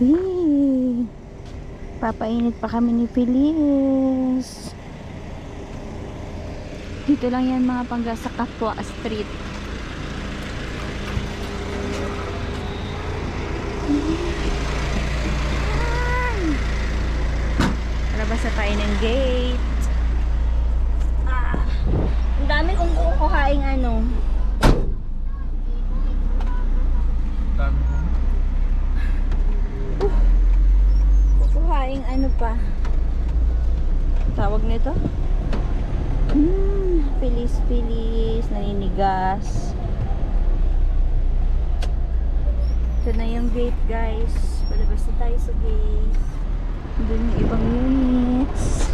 Wee! Papainit pa kami ni Feliz. Dito lang yan mga pangga sa Kapwa Street. Labas na tayo ng gate. Ang dami kong kukuhaing ano. Dami mo. Kukuhaing ano pa. Tawag nito? Pilis-pilis, naninigas. Ito na yung gate, guys. Palabas na tayo sa gate. Doon yung ibang units.